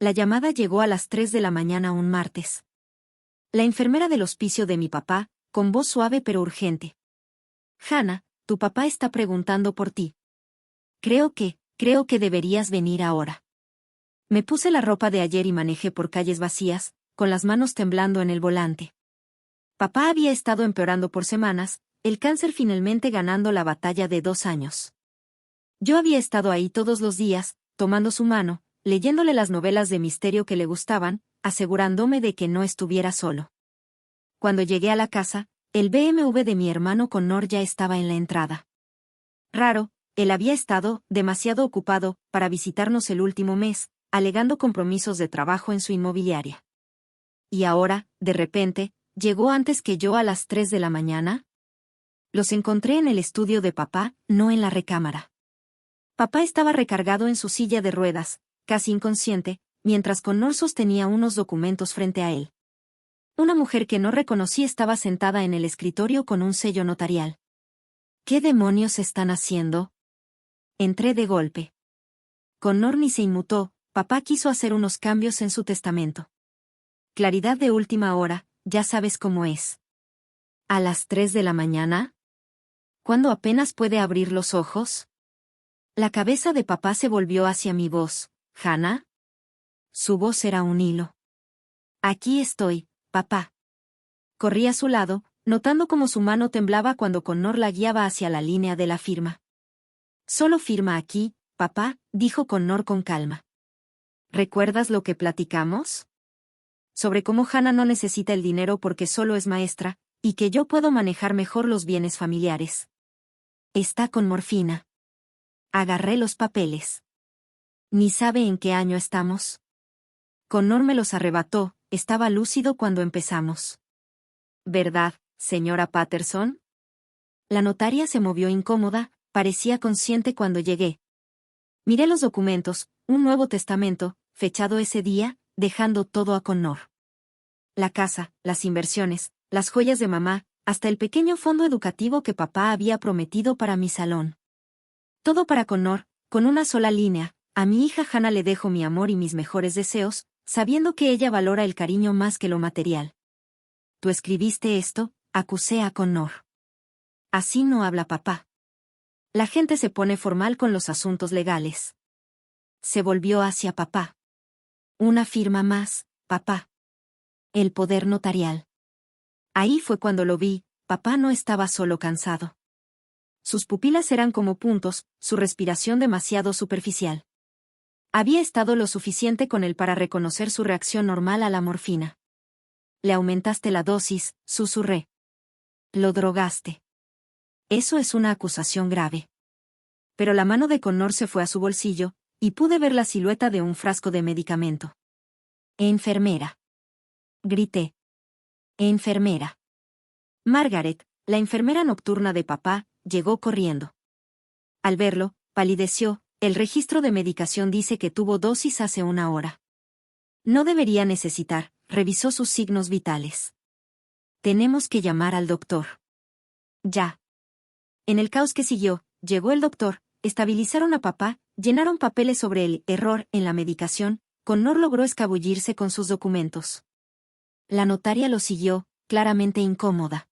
La llamada llegó a las 3 de la mañana un martes. La enfermera del hospicio de mi papá, con voz suave pero urgente. Hannah, tu papá está preguntando por ti. Creo que deberías venir ahora. Me puse la ropa de ayer y manejé por calles vacías, con las manos temblando en el volante. Papá había estado empeorando por semanas, el cáncer finalmente ganando la batalla de 2 años. Yo había estado ahí todos los días, tomando su mano, leyéndole las novelas de misterio que le gustaban, asegurándome de que no estuviera solo. Cuando llegué a la casa, el BMW de mi hermano Connor ya estaba en la entrada. Raro, él había estado demasiado ocupado para visitarnos el último mes, alegando compromisos de trabajo en su inmobiliaria. Y ahora, de repente, llegó antes que yo a las 3 de la mañana. Los encontré en el estudio de papá, no en la recámara. Papá estaba recargado en su silla de ruedas, casi inconsciente, mientras Connor sostenía unos documentos frente a él. Una mujer que no reconocí estaba sentada en el escritorio con un sello notarial. ¿Qué demonios están haciendo? Entré de golpe. Connor ni se inmutó, papá quiso hacer unos cambios en su testamento. Claridad de última hora, ya sabes cómo es. ¿A las 3 de la mañana? ¿Cuándo apenas puede abrir los ojos? La cabeza de papá se volvió hacia mi voz. ¿Hannah? Su voz era un hilo. Aquí estoy, papá. Corrí a su lado, notando cómo su mano temblaba cuando Connor la guiaba hacia la línea de la firma. Solo firma aquí, papá, dijo Connor con calma. ¿Recuerdas lo que platicamos? Sobre cómo Hannah no necesita el dinero porque solo es maestra, y que yo puedo manejar mejor los bienes familiares. Está con morfina. Agarré los papeles. ¿Ni sabe en qué año estamos? Connor me los arrebató, estaba lúcido cuando empezamos. ¿Verdad, señora Patterson? La notaria se movió incómoda, parecía consciente cuando llegué. Miré los documentos, un nuevo testamento, fechado ese día, dejando todo a Connor. La casa, las inversiones, las joyas de mamá, hasta el pequeño fondo educativo que papá había prometido para mi salón. Todo para Connor, con una sola línea: a mi hija Hannah le dejo mi amor y mis mejores deseos, sabiendo que ella valora el cariño más que lo material. ¿Tú escribiste esto?, acusé a Connor. Así no habla papá. La gente se pone formal con los asuntos legales. Se volvió hacia papá. Una firma más, papá. El poder notarial. Ahí fue cuando lo vi, papá no estaba solo cansado. Sus pupilas eran como puntos, su respiración demasiado superficial. Había estado lo suficiente con él para reconocer su reacción normal a la morfina. Le aumentaste la dosis, susurré. Lo drogaste. Eso es una acusación grave. Pero la mano de Connor se fue a su bolsillo, y pude ver la silueta de un frasco de medicamento. Enfermera. Grité. Enfermera. Margaret, la enfermera nocturna de papá, llegó corriendo. Al verlo, palideció. El registro de medicación dice que tuvo dosis hace 1 hora. No debería necesitar, revisó sus signos vitales. Tenemos que llamar al doctor. Ya. En el caos que siguió, llegó el doctor, estabilizaron a papá, llenaron papeles sobre el error en la medicación. Connor logró escabullirse con sus documentos. La notaria lo siguió, claramente incómoda.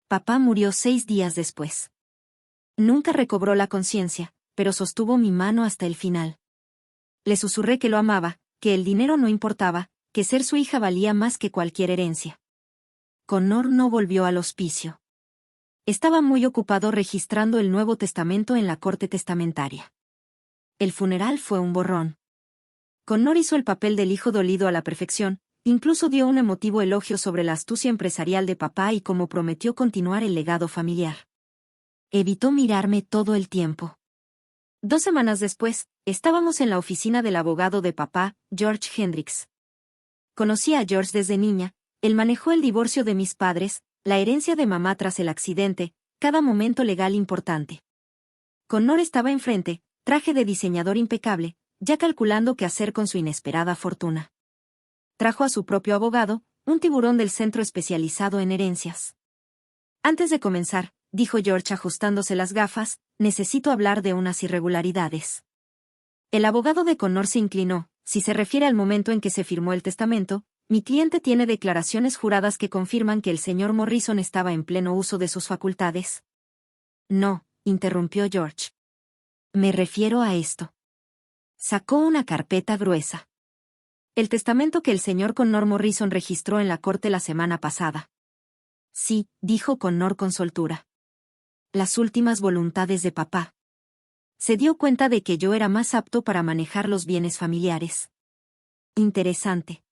Papá murió 6 días después. Nunca recobró la conciencia, pero sostuvo mi mano hasta el final. Le susurré que lo amaba, que el dinero no importaba, que ser su hija valía más que cualquier herencia. Connor no volvió al hospicio. Estaba muy ocupado registrando el Nuevo Testamento en la corte testamentaria. El funeral fue un borrón. Connor hizo el papel del hijo dolido a la perfección, incluso dio un emotivo elogio sobre la astucia empresarial de papá y cómo prometió continuar el legado familiar. Evitó mirarme todo el tiempo. 2 semanas después, estábamos en la oficina del abogado de papá, George Hendricks. Conocí a George desde niña, él manejó el divorcio de mis padres, la herencia de mamá tras el accidente, cada momento legal importante. Connor estaba enfrente, traje de diseñador impecable, ya calculando qué hacer con su inesperada fortuna. Trajo a su propio abogado, un tiburón del centro especializado en herencias. Antes de comenzar, dijo George ajustándose las gafas, necesito hablar de unas irregularidades. El abogado de Connor se inclinó, si se refiere al momento en que se firmó el testamento, mi cliente tiene declaraciones juradas que confirman que el señor Morrison estaba en pleno uso de sus facultades. No, interrumpió George. Me refiero a esto. Sacó una carpeta gruesa. El testamento que el señor Connor Morrison registró en la corte la semana pasada. Sí, dijo Connor con soltura. Las últimas voluntades de papá. Se dio cuenta de que yo era más apto para manejar los bienes familiares. Interesante.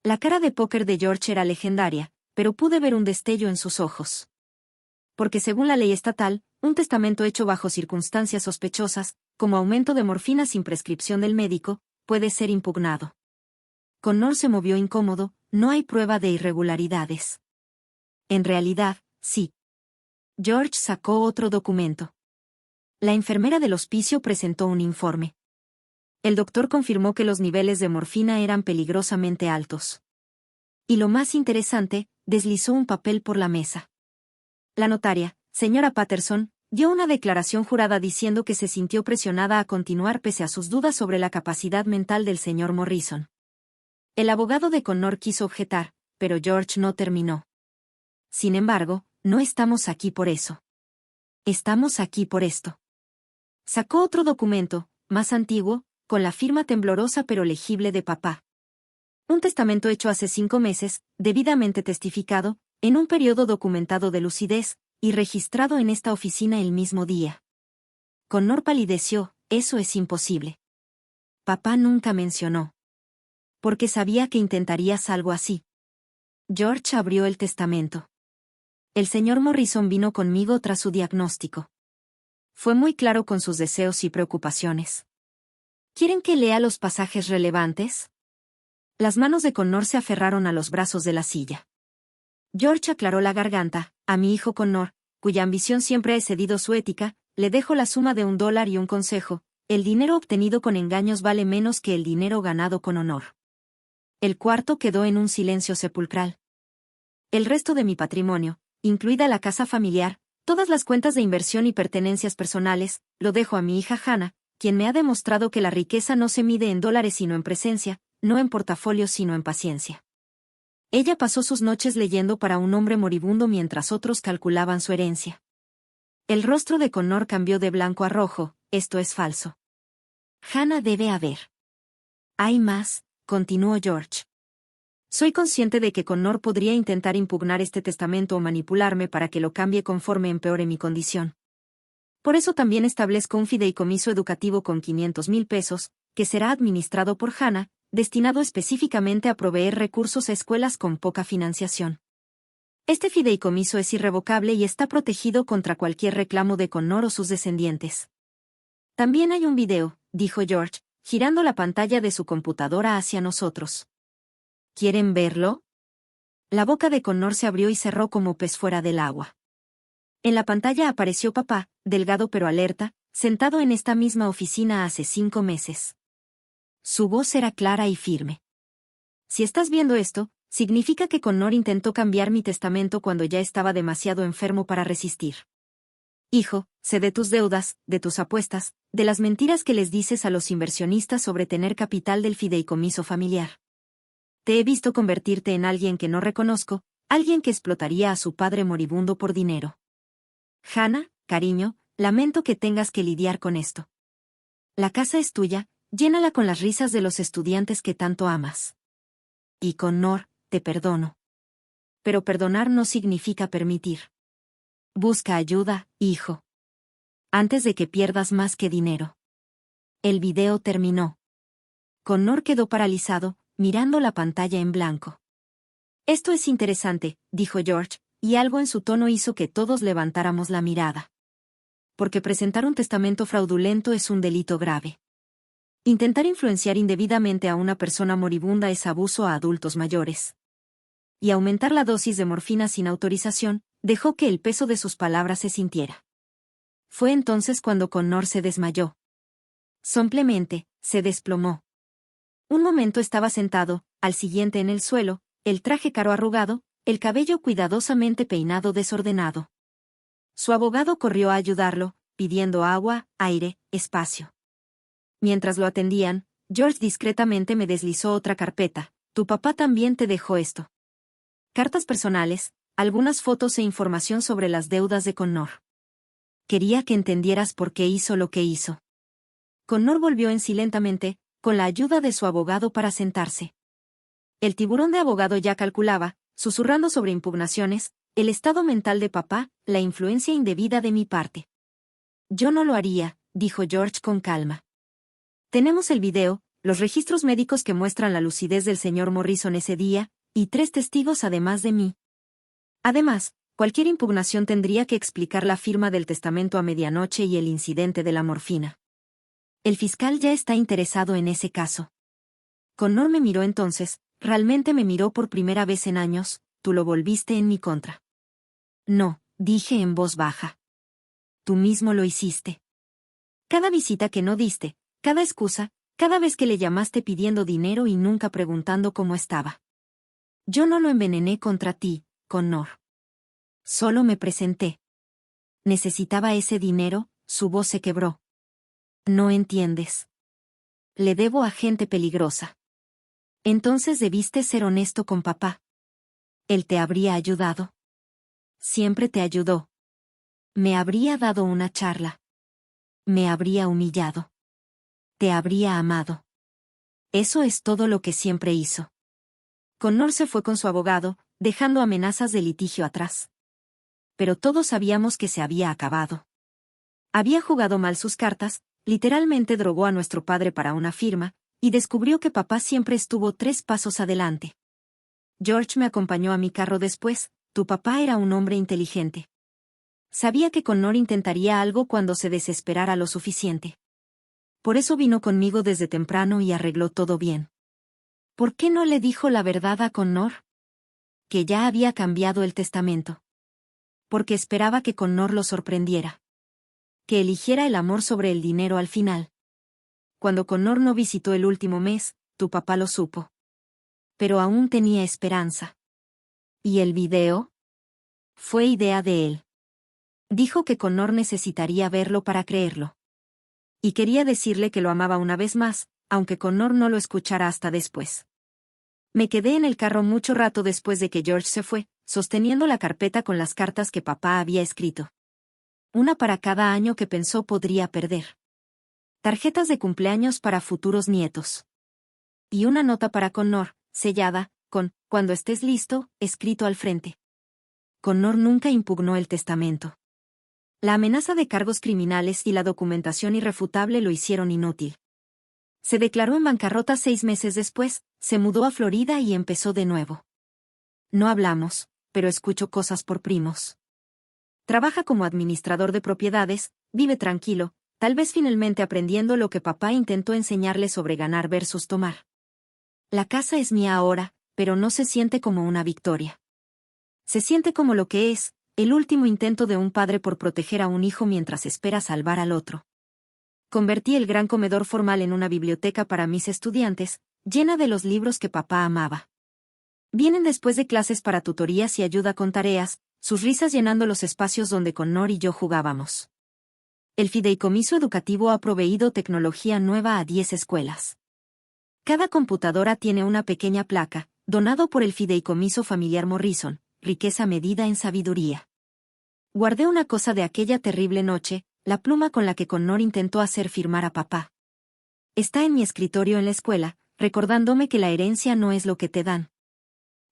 La cara de póker de George era legendaria, pero pude ver un destello en sus ojos. Porque según la ley estatal, un testamento hecho bajo circunstancias sospechosas, como aumento de morfina sin prescripción del médico, puede ser impugnado. Connor se movió incómodo, no hay prueba de irregularidades. En realidad, sí. George sacó otro documento. La enfermera del hospicio presentó un informe. El doctor confirmó que los niveles de morfina eran peligrosamente altos. Y lo más interesante, deslizó un papel por la mesa. La notaria, señora Patterson, dio una declaración jurada diciendo que se sintió presionada a continuar pese a sus dudas sobre la capacidad mental del señor Morrison. El abogado de Connor quiso objetar, pero George no terminó. Sin embargo, no estamos aquí por eso. Estamos aquí por esto. Sacó otro documento, más antiguo, con la firma temblorosa pero legible de papá. Un testamento hecho hace 5 meses, debidamente testificado, en un periodo documentado de lucidez, y registrado en esta oficina el mismo día. Connor palideció, eso es imposible. Papá nunca mencionó. Porque sabía que intentarías algo así. George abrió el testamento. El señor Morrison vino conmigo tras su diagnóstico. Fue muy claro con sus deseos y preocupaciones. ¿Quieren que lea los pasajes relevantes? Las manos de Connor se aferraron a los brazos de la silla. George aclaró la garganta. A mi hijo Connor, cuya ambición siempre ha excedido su ética, le dejo la suma de $1 y un consejo: el dinero obtenido con engaños vale menos que el dinero ganado con honor. El cuarto quedó en un silencio sepulcral. El resto de mi patrimonio, incluida la casa familiar, todas las cuentas de inversión y pertenencias personales, lo dejo a mi hija Hannah, quien me ha demostrado que la riqueza no se mide en dólares sino en presencia, no en portafolios sino en paciencia. Ella pasó sus noches leyendo para un hombre moribundo mientras otros calculaban su herencia. El rostro de Connor cambió de blanco a rojo. Esto es falso. Hannah debe haber. Hay más, continuó George. Soy consciente de que Connor podría intentar impugnar este testamento o manipularme para que lo cambie conforme empeore mi condición. Por eso también establezco un fideicomiso educativo con $500,000, que será administrado por Hannah, destinado específicamente a proveer recursos a escuelas con poca financiación. Este fideicomiso es irrevocable y está protegido contra cualquier reclamo de Connor o sus descendientes. También hay un video, dijo George, girando la pantalla de su computadora hacia nosotros. ¿Quieren verlo? La boca de Connor se abrió y cerró como pez fuera del agua. En la pantalla apareció papá, delgado pero alerta, sentado en esta misma oficina hace 5 meses. Su voz era clara y firme. Si estás viendo esto, significa que Connor intentó cambiar mi testamento cuando ya estaba demasiado enfermo para resistir. Hijo, sé de tus deudas, de tus apuestas, de las mentiras que les dices a los inversionistas sobre tener capital del fideicomiso familiar. Te he visto convertirte en alguien que no reconozco, alguien que explotaría a su padre moribundo por dinero. Hannah, cariño, lamento que tengas que lidiar con esto. La casa es tuya, llénala con las risas de los estudiantes que tanto amas. Y Connor, te perdono. Pero perdonar no significa permitir. Busca ayuda, hijo. Antes de que pierdas más que dinero. El video terminó. Connor quedó paralizado, mirando la pantalla en blanco. Esto es interesante, dijo George, y algo en su tono hizo que todos levantáramos la mirada. Porque presentar un testamento fraudulento es un delito grave. Intentar influenciar indebidamente a una persona moribunda es abuso a adultos mayores. Y aumentar la dosis de morfina sin autorización, dejó que el peso de sus palabras se sintiera. Fue entonces cuando Connor se desmayó. Simplemente, se desplomó. Un momento estaba sentado, al siguiente en el suelo, el traje caro arrugado, el cabello cuidadosamente peinado desordenado. Su abogado corrió a ayudarlo, pidiendo agua, aire, espacio. Mientras lo atendían, George discretamente me deslizó otra carpeta. Tu papá también te dejó esto. Cartas personales, algunas fotos e información sobre las deudas de Connor. Quería que entendieras por qué hizo lo que hizo. Connor volvió en sí lentamente, con la ayuda de su abogado para sentarse. El tiburón de abogado ya calculaba, susurrando sobre impugnaciones, el estado mental de papá, la influencia indebida de mi parte. Yo no lo haría, dijo George con calma. Tenemos el video, los registros médicos que muestran la lucidez del señor Morrison ese día, y 3 testigos además de mí. Además, cualquier impugnación tendría que explicar la firma del testamento a medianoche y el incidente de la morfina. El fiscal ya está interesado en ese caso. Connor me miró entonces, realmente me miró por primera vez en años, tú lo volviste en mi contra. No, dije en voz baja. Tú mismo lo hiciste. Cada visita que no diste, cada excusa, cada vez que le llamaste pidiendo dinero y nunca preguntando cómo estaba. Yo no lo envenené contra ti, Connor. Solo me presenté. Necesitaba ese dinero, su voz se quebró. No entiendes. Le debo a gente peligrosa. Entonces debiste ser honesto con papá. Él te habría ayudado. Siempre te ayudó. Me habría dado una charla. Me habría humillado. Te habría amado. Eso es todo lo que siempre hizo. Connor se fue con su abogado, dejando amenazas de litigio atrás. Pero todos sabíamos que se había acabado. Había jugado mal sus cartas, literalmente drogó a nuestro padre para una firma, y descubrió que papá siempre estuvo 3 pasos adelante. George me acompañó a mi carro después, tu papá era un hombre inteligente. Sabía que Connor intentaría algo cuando se desesperara lo suficiente. Por eso vino conmigo desde temprano y arregló todo bien. ¿Por qué no le dijo la verdad a Connor? Que ya había cambiado el testamento. Porque esperaba que Connor lo sorprendiera. Que eligiera el amor sobre el dinero al final. Cuando Connor no visitó el último mes, tu papá lo supo. Pero aún tenía esperanza. ¿Y el video? Fue idea de él. Dijo que Connor necesitaría verlo para creerlo. Y quería decirle que lo amaba una vez más, aunque Connor no lo escuchara hasta después. Me quedé en el carro mucho rato después de que George se fue, sosteniendo la carpeta con las cartas que papá había escrito. Una para cada año que pensó podría perder. Tarjetas de cumpleaños para futuros nietos. Y una nota para Connor, sellada, con «Cuando estés listo», escrito al frente. Connor nunca impugnó el testamento. La amenaza de cargos criminales y la documentación irrefutable lo hicieron inútil. Se declaró en bancarrota 6 meses después, se mudó a Florida y empezó de nuevo. No hablamos, pero escucho cosas por primos. Trabaja como administrador de propiedades, vive tranquilo, tal vez finalmente aprendiendo lo que papá intentó enseñarle sobre ganar versus tomar. La casa es mía ahora, pero no se siente como una victoria. Se siente como lo que es, el último intento de un padre por proteger a un hijo mientras espera salvar al otro. Convertí el gran comedor formal en una biblioteca para mis estudiantes, llena de los libros que papá amaba. Vienen después de clases para tutorías y ayuda con tareas, sus risas llenando los espacios donde Connor y yo jugábamos. El fideicomiso educativo ha proveído tecnología nueva a 10 escuelas. Cada computadora tiene una pequeña placa, donado por el fideicomiso familiar Morrison, riqueza medida en sabiduría. Guardé una cosa de aquella terrible noche, la pluma con la que Connor intentó hacer firmar a papá. Está en mi escritorio en la escuela, recordándome que la herencia no es lo que te dan.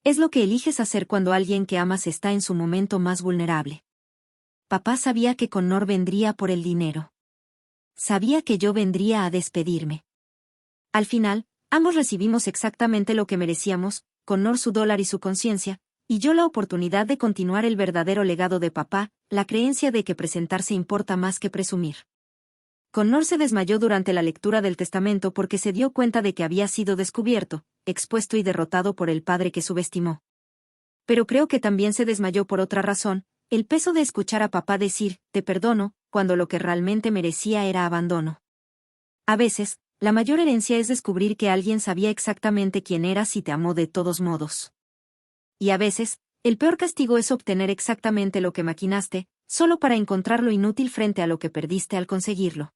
Es lo que eliges hacer cuando alguien que amas está en su momento más vulnerable. Papá sabía que Connor vendría por el dinero. Sabía que yo vendría a despedirme. Al final, ambos recibimos exactamente lo que merecíamos, Connor su dólar y su conciencia, y yo la oportunidad de continuar el verdadero legado de papá, la creencia de que presentarse importa más que presumir. Connor se desmayó durante la lectura del testamento porque se dio cuenta de que había sido descubierto, expuesto y derrotado por el padre que subestimó. Pero creo que también se desmayó por otra razón, el peso de escuchar a papá decir, te perdono, cuando lo que realmente merecía era abandono. A veces, la mayor herencia es descubrir que alguien sabía exactamente quién eras y te amó de todos modos. Y a veces, el peor castigo es obtener exactamente lo que maquinaste, solo para encontrar lo inútil frente a lo que perdiste al conseguirlo.